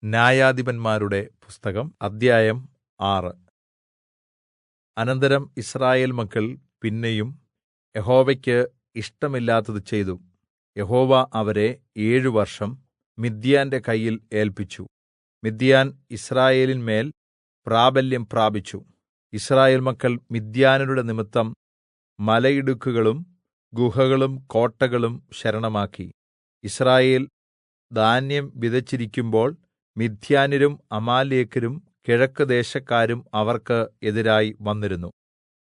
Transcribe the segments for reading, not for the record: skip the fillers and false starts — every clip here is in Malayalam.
ന്യായാധിപന്മാരുടെ പുസ്തകം അദ്ധ്യായം 6. അനന്തരം യിസ്രായേൽ മക്കൾ പിന്നെയും യഹോവയ്ക്ക് ഇഷ്ടമില്ലാത്തത് ചെയ്തു. യഹോവ അവരെ 7 വർഷം മിദ്യാന്റെ കയ്യിൽ ഏല്പിച്ചു. മിദ്യാൻ യിസ്രായേലിന്മേൽ പ്രാബല്യം പ്രാപിച്ചു. യിസ്രായേൽ മക്കൾ മിദ്യാന്യരുടെ നിമിത്തം മലയിടുക്കുകളും ഗുഹകളും കോട്ടകളും ശരണമാക്കി. യിസ്രായേൽ ധാന്യം വിതച്ചിരിക്കുമ്പോൾ മിദ്യാന്യരും അമാലേക്യരും കിഴക്കുദേശക്കാരും അവർക്ക് എതിരായി വന്നിരുന്നു.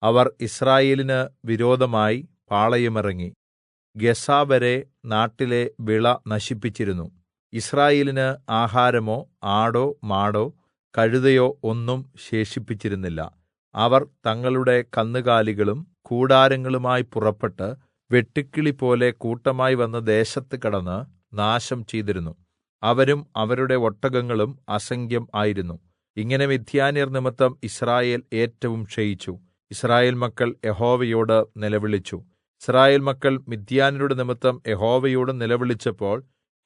അവർ യിസ്രായേലിന് വിരോധമായി പാളയമിറങ്ങി ഗസ്സാവരെ നാട്ടിലെ വിള നശിപ്പിച്ചിരുന്നു. യിസ്രായേലിന് ആഹാരമോ ആടോ മാടോ കഴുതയോ ഒന്നും ശേഷിപ്പിച്ചിരുന്നില്ല. അവർ തങ്ങളുടെ കന്നുകാലികളും കൂടാരങ്ങളുമായി പുറപ്പെട്ട് വെട്ടുക്കിളിപോലെ കൂട്ടമായി വന്ന് ദേശത്ത് കടന്ന് നാശം ചെയ്തിരുന്നു. അവരും അവരുടെ ഒട്ടകങ്ങളും അസംഖ്യം ആയിരുന്നു. ഇങ്ങനെ മിദ്യാന്യർ നിമിത്തം യിസ്രായേൽ ഏറ്റവും ക്ഷയിച്ചു. യിസ്രായേൽ മക്കൾ യഹോവയോട് നിലവിളിച്ചു. യിസ്രായേൽ മക്കൾ മിദ്യാന്യരുടെ നിമിത്തം യഹോവയോട് നിലവിളിച്ചപ്പോൾ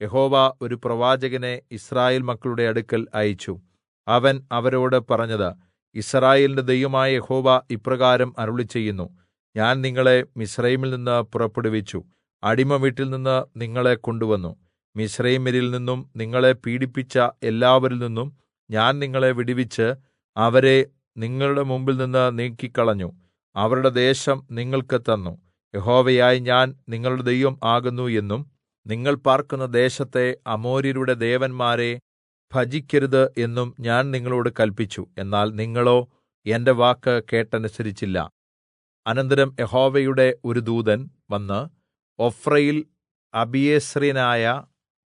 യഹോവ ഒരു പ്രവാചകനെ യിസ്രായേൽ മക്കളുടെ അടുക്കൽ അയച്ചു. അവൻ അവരോട് പറഞ്ഞത്, യിസ്രായേലിന്റെ ദൈവമായ യഹോവ ഇപ്രകാരം അരുളിച്ചെയ്യുന്നു: ഞാൻ നിങ്ങളെ മിസ്രയീമിൽ നിന്ന് പുറപ്പെടുവിച്ചു. അടിമവീട്ടിൽ നിന്ന് നിങ്ങളെ കൊണ്ടുവന്നു. മിസ്രയീമ്യരിൽ നിന്നും നിങ്ങളെ പീഡിപ്പിച്ച എല്ലാവരിൽ നിന്നും ഞാൻ നിങ്ങളെ വിടുവിച്ച് അവരെ നിങ്ങളുടെ മുമ്പിൽനിന്ന് നീക്കിക്കളഞ്ഞു. അവരുടെ ദേശം നിങ്ങൾക്ക് തന്നു. യഹോവയായ ഞാൻ നിങ്ങളുടെ ദൈവം ആകുന്നു എന്നും നിങ്ങൾ പാർക്കുന്ന ദേശത്തെ അമോര്യരുടെ ദേവന്മാരെ ഭജിക്കരുത് എന്നും ഞാൻ നിങ്ങളോട് കല്പിച്ചു. എന്നാൽ നിങ്ങളോ എന്റെ വാക്ക് കേട്ടനുസരിച്ചില്ല. അനന്തരം യഹോവയുടെ ഒരു ദൂതൻ വന്ന് ഒഫ്രയിൽ അബീയേസ്ര്യനായ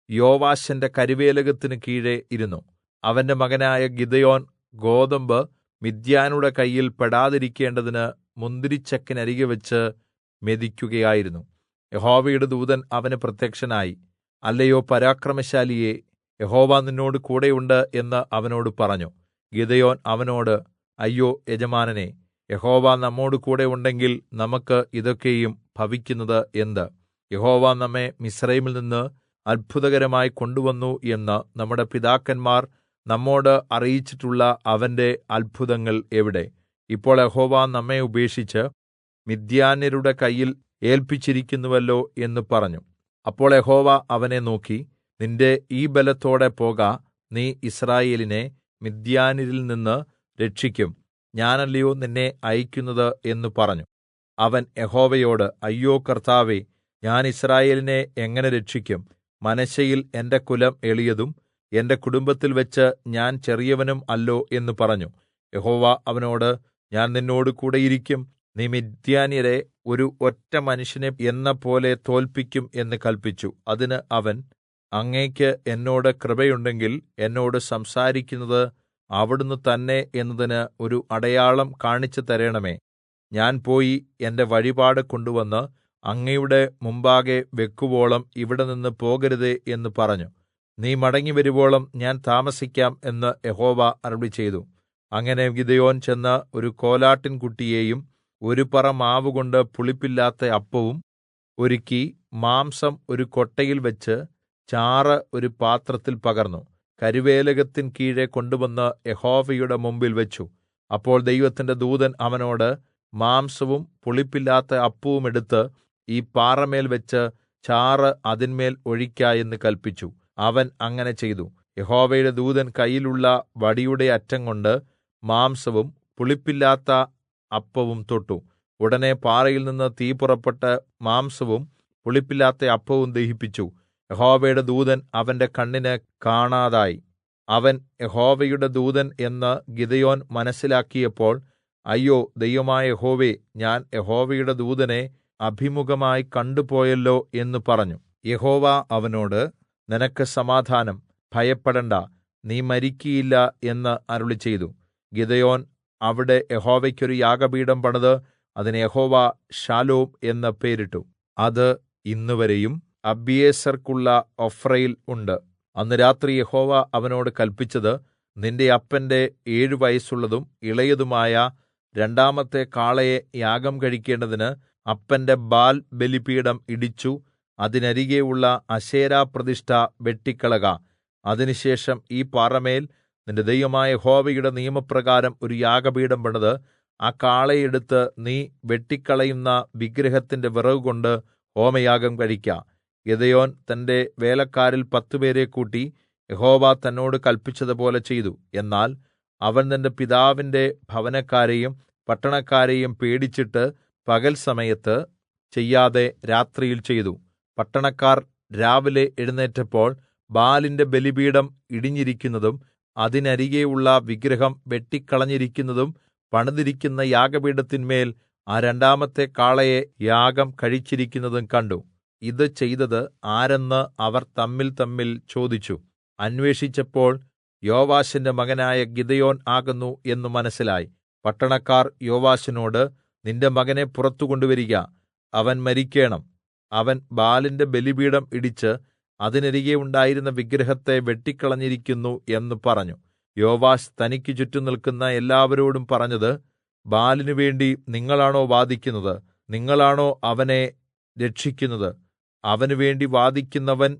യോവാശിന്റെ കരുവേലകത്തിന് കീഴെ ഇരുന്നു. അവന്റെ മകനായ ഗിദെയോൻ ഗോതമ്പ് മിദ്യാന്യരുടെ കയ്യിൽ പെടാതിരിക്കേണ്ടതിന് മുന്തിരിച്ചക്കിനരികെ വെച്ച് മെതിക്കുകയായിരുന്നു. യഹോവയുടെ ദൂതൻ അവന് പ്രത്യക്ഷനായി, അല്ലയോ പരാക്രമശാലിയേ, യഹോവ നിന്നോട് കൂടെയുണ്ട് എന്ന് അവനോട് പറഞ്ഞു. ഗിദെയോൻ അവനോട്, അയ്യോ യജമാനനേ, യഹോവ നമ്മോട് കൂടെ ഉണ്ടെങ്കിൽ നമുക്ക് ഇതൊക്കെയും ഭവിക്കുന്നത് എന്ത്? യഹോവ നമ്മെ മിസ്രയീമിൽ നിന്ന് അത്ഭുതകരമായി കൊണ്ടുവന്നു എന്ന് നമ്മുടെ പിതാക്കന്മാർ നമ്മോട് അറിയിച്ചിട്ടുള്ള അവന്റെ അത്ഭുതങ്ങൾ എവിടെ? ഇപ്പോൾ യഹോവ നമ്മെ ഉപേക്ഷിച്ച് മിദ്യാന്യരുടെ കയ്യിൽ ഏല്പിച്ചിരിക്കുന്നുവല്ലോ എന്ന് പറഞ്ഞു. അപ്പോൾ യഹോവ അവനെ നോക്കി, നിന്റെ ഈ ബലത്തോടെ പോക, നീ യിസ്രായേലിനെ മിദ്യാന്യരിൽ നിന്ന് രക്ഷിക്കും. ഞാനല്ലയോ നിന്നെ അയക്കുന്നത് എന്ന് പറഞ്ഞു. അവൻ യഹോവയോട്, അയ്യോ കർത്താവേ, ഞാൻ യിസ്രായേലിനെ എങ്ങനെ രക്ഷിക്കും? മനശ്ശെയിൽ എന്റെ കുലം എളിയതും എന്റെ കുടുംബത്തിൽ വെച്ച് ഞാൻ ചെറിയവനും അല്ലോ എന്ന് പറഞ്ഞു. യഹോവ അവനോട്, ഞാൻ നിന്നോട് കൂടെയിരിക്കും. നീ മിദ്യാന്യരെ ഒരു ഒറ്റ മനുഷ്യനെ എന്നപോലെ തോല്പിക്കും എന്ന് കല്പിച്ചു. അതിന് അവൻ, അങ്ങേക്ക് എന്നോട് കൃപയുണ്ടെങ്കിൽ എന്നോട് സംസാരിക്കുന്നത് അവിടുന്ന് തന്നെ എന്നതിന് ഒരു അടയാളം കാണിച്ചു തരേണമേ. ഞാൻ പോയി എന്റെ വഴിപാട് കൊണ്ടുവന്ന് അങ്ങയുടെ മുമ്പാകെ വെക്കുവോളം ഇവിടെനിന്ന് പോകരുതേ എന്ന് പറഞ്ഞു. നീ മടങ്ങിവരുവോളം ഞാൻ താമസിക്കാം എന്ന് യഹോവ അരുളിച്ചെയ്തു. അങ്ങനെ ഗിദെയോൻ ചെന്ന് ഒരു കോലാട്ടിൻകുട്ടിയെയും ഒരു പറ മാവുകൊണ്ട് പുളിപ്പില്ലാത്ത അപ്പവും ഒരുക്കി മാംസം ഒരു കൊട്ടയിൽ വെച്ച് ചാറ് ഒരു പാത്രത്തിൽ പകർന്നു കരുവേലകത്തിൻ കീഴെ കൊണ്ടുവന്ന് യഹോവയുടെ മുമ്പിൽ വെച്ചു. അപ്പോൾ ദൈവത്തിന്റെ ദൂതൻ അവനോട്, മാംസവും പുളിപ്പില്ലാത്ത അപ്പവും എടുത്ത് ഈ പാറമേൽ വെച്ച് ചാറ് അതിന്മേൽ ഒഴിക്ക എന്ന് കല്പിച്ചു. അവൻ അങ്ങനെ ചെയ്തു. യഹോവയുടെ ദൂതൻ കയ്യിലുള്ള വടിയുടെ അറ്റം കൊണ്ട് മാംസവും പുളിപ്പില്ലാത്ത അപ്പവും തൊട്ടു. ഉടനെ പാറയിൽ നിന്ന് തീ പുറപ്പെട്ട് മാംസവും പുളിപ്പില്ലാത്ത അപ്പവും ദഹിപ്പിച്ചു. യഹോവയുടെ ദൂതൻ അവന്റെ കണ്ണിന് കാണാതായി. അവൻ യഹോവയുടെ ദൂതൻ എന്ന് ഗിദെയോൻ മനസ്സിലാക്കിയപ്പോൾ, അയ്യോ ദൈവമായ യഹോവേ, ഞാൻ യഹോവയുടെ ദൂതനെ അഭിമുഖമായി കണ്ടുപോയല്ലോ എന്ന് പറഞ്ഞു. യഹോവ അവനോട്, നിനക്ക് സമാധാനം, ഭയപ്പെടേണ്ടാ, നീ മരിക്കയില്ല എന്ന് അരുളിച്ചെയ്തു. ഗിദെയോൻ അവിടെ യഹോവയ്ക്കൊരു യാഗപീഠം പണിത് അതിന് യഹോവ ഷാലോം എന്ന് പേരിട്ടു. അത് ഇന്നുവരെയും അബീയേസെർക്കുള്ള ഒഫ്രയിൽ ഉണ്ട്. അന്ന് രാത്രി യഹോവ അവനോട് കല്പിച്ചത്, നിന്റെ അപ്പന്റെ 7 വയസ്സുള്ളതും ഇളയതുമായ രണ്ടാമത്തെ കാളയെ യാഗം കഴിക്കേണ്ടതിന് അപ്പന്റെ ബാൽ ബലിപീഠം ഇടിച്ചു അതിനരികെയുള്ള അശേരാപ്രതിഷ്ഠ വെട്ടിക്കളക. അതിനുശേഷം ഈ പാറമേൽ നിന്റെ ദൈവമായ യഹോവയുടെ നിയമപ്രകാരം ഒരു യാഗപീഠം പണിത് ആ കാളയെ എടുത്ത് നീ വെട്ടിക്കളയുന്ന വിഗ്രഹത്തിന്റെ വിറകുകൊണ്ട് ഹോമയാഗം കഴിക്ക. ഗിദെയോൻ തന്റെ വേലക്കാരിൽ 10 പേരെ കൂട്ടി യഹോവ തന്നോട് കല്പിച്ചതുപോലെ ചെയ്തു. എന്നാൽ അവൻ തന്റെ പിതാവിന്റെ ഭവനക്കാരെയും പട്ടണക്കാരെയും പേടിച്ചിട്ട് പകൽ സമയത്ത് ചെയ്യാതെ രാത്രിയിൽ ചെയ്തു. പട്ടണക്കാർ രാവിലെ എഴുന്നേറ്റപ്പോൾ ബാലിന്റെ ബലിപീഠം ഇടിഞ്ഞിരിക്കുന്നതും അതിനരികെയുള്ള വിഗ്രഹം വെട്ടിക്കളഞ്ഞിരിക്കുന്നതും പണിതിരിക്കുന്ന യാഗപീഠത്തിന്മേൽ ആ രണ്ടാമത്തെ കാളയെ യാഗം കഴിച്ചിരിക്കുന്നതും കണ്ടു. ഇത് ചെയ്തത് ആരെന്ന് അവർ തമ്മിൽ ചോദിച്ചു. അന്വേഷിച്ചപ്പോൾ യോവാശിന്റെ മകനായ ഗിദെയോൻ ആകുന്നു എന്ന് മനസ്സിലായി. പട്ടണക്കാർ യോവാശിനോട്, നിന്റെ മകനെ പുറത്തു കൊണ്ടുവരിക, അവൻ മരിക്കേണം. അവൻ ബാലിന്റെ ബലിപീഠം ഇടിച്ച് അതിനരികെ ഉണ്ടായിരുന്ന വിഗ്രഹത്തെ വെട്ടിക്കളഞ്ഞിരിക്കുന്നു എന്ന് പറഞ്ഞു. യോവാശ് തനിക്ക് ചുറ്റും നിൽക്കുന്ന എല്ലാവരോടും പറഞ്ഞത്, ബാലിനു വേണ്ടി നിങ്ങളാണോ വാദിക്കുന്നത്? നിങ്ങളാണോ അവനെ രക്ഷിക്കുന്നത്? അവന് വേണ്ടി വാദിക്കുന്നവൻ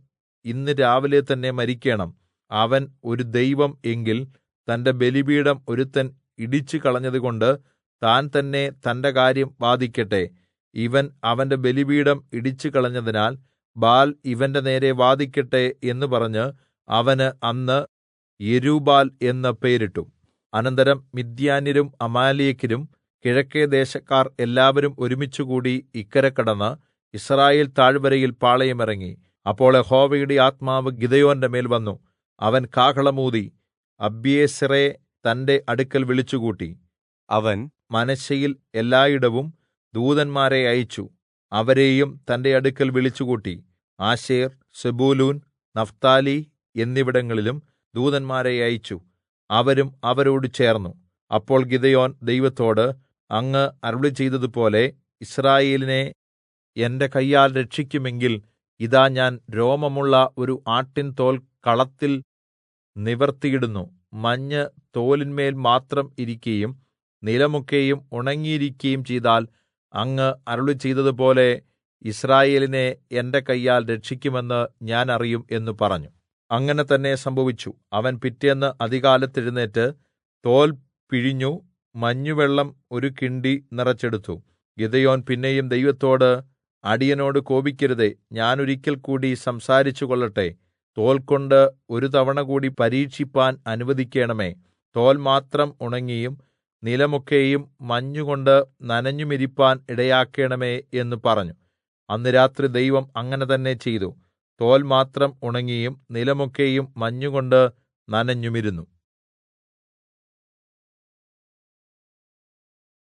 ഇന്ന് രാവിലെ തന്നെ മരിക്കേണം. അവൻ ഒരു ദൈവം എങ്കിൽ തന്റെ ബലിപീഠം ഒരുത്തൻ ഇടിച്ചു കളഞ്ഞതുകൊണ്ട് താൻ തന്നെ തന്റെ കാര്യം വാദിക്കട്ടെ. ഇവൻ അവന്റെ ബലിപീഠം ഇടിച്ചു കളഞ്ഞതിനാൽ ബാൽ ഇവന്റെ നേരെ വാദിക്കട്ടെ എന്ന് പറഞ്ഞ് അവന് അന്ന് യെരുബ്ബാൽ എന്ന് പേരിട്ടു. അനന്തരം മിദ്യാന്യരും അമാലേക്യരും കിഴക്കെ ദേശക്കാർ എല്ലാവരും ഒരുമിച്ചുകൂടി ഇക്കരെ കടന്ന് യിസ്രായേൽ താഴ്വരയിൽ പാളയമിറങ്ങി. അപ്പോൾ യഹോവയുടെ ആത്മാവ് ഗിദെയോന്റെ മേൽ വന്നു. അവൻ കാഹളം ഊതി അബീയേസെരെ തന്റെ അടുക്കൽ വിളിച്ചുകൂട്ടി. അവൻ മനശ്ശെയിൽ എല്ലായിടവും ദൂതന്മാരെ അയച്ചു. അവരെയും തന്റെ അടുക്കൽ വിളിച്ചുകൂട്ടി. ആശേർ, സെബൂലൂൻ, നഫ്താലി എന്നിവിടങ്ങളിലും ദൂതന്മാരെ അയച്ചു. അവരും അവരോട് ചേർന്നു. അപ്പോൾ ഗിദെയോൻ ദൈവത്തോട്, അങ്ങ് അരുളിച്ചെയ്തതുപോലെ യിസ്രായേലിനെ എന്റെ കയ്യാൽ രക്ഷിക്കുമെങ്കിൽ ഇതാ ഞാൻ രോമമുള്ള ഒരു ആട്ടിൻ തോൽ കളത്തിൽ നിവർത്തിയിടുന്നു. മഞ്ഞ് തോലിന്മേൽ മാത്രം ഇരിക്കയും നിലമൊക്കെയും ഉണങ്ങിയിരിക്കയും ചെയ്താൽ അങ്ങ് അരുളിച്ചെയ്തതുപോലെ യിസ്രായേലിനെ എന്റെ കയ്യാൽ രക്ഷിക്കുമെന്ന് ഞാൻ അറിയും എന്ന് പറഞ്ഞു. അങ്ങനെ തന്നെ സംഭവിച്ചു. അവൻ പിറ്റേന്ന് അതികാലത്ത് എഴുന്നേറ്റ് തോൽ പിഴിഞ്ഞു മഞ്ഞുവെള്ളം ഒരു കിണ്ടി നിറച്ചെടുത്തു. ഗിദെയോൻ പിന്നെയും ദൈവത്തോട്, അടിയനോട് കോപിക്കരുതേ, ഞാൻ ഒരിക്കൽ കൂടി സംസാരിച്ചു കൊള്ളട്ടെ. തോൽ കൊണ്ട് ഒരു തവണ കൂടി പരീക്ഷിപ്പാൻ അനുവദിക്കേണമേ. തോൽ മാത്രം ഉണങ്ങിയും നിലമൊക്കെയും മഞ്ഞുകൊണ്ട് നനഞ്ഞുമിരിപ്പാൻ ഇടയാക്കേണമേ എന്ന് പറഞ്ഞു. അന്ന് രാത്രി ദൈവം അങ്ങനെ തന്നെ ചെയ്തു. തോൽ മാത്രം ഉണങ്ങിയും നിലമൊക്കെയും മഞ്ഞുകൊണ്ട് നനഞ്ഞുമിരുന്നു.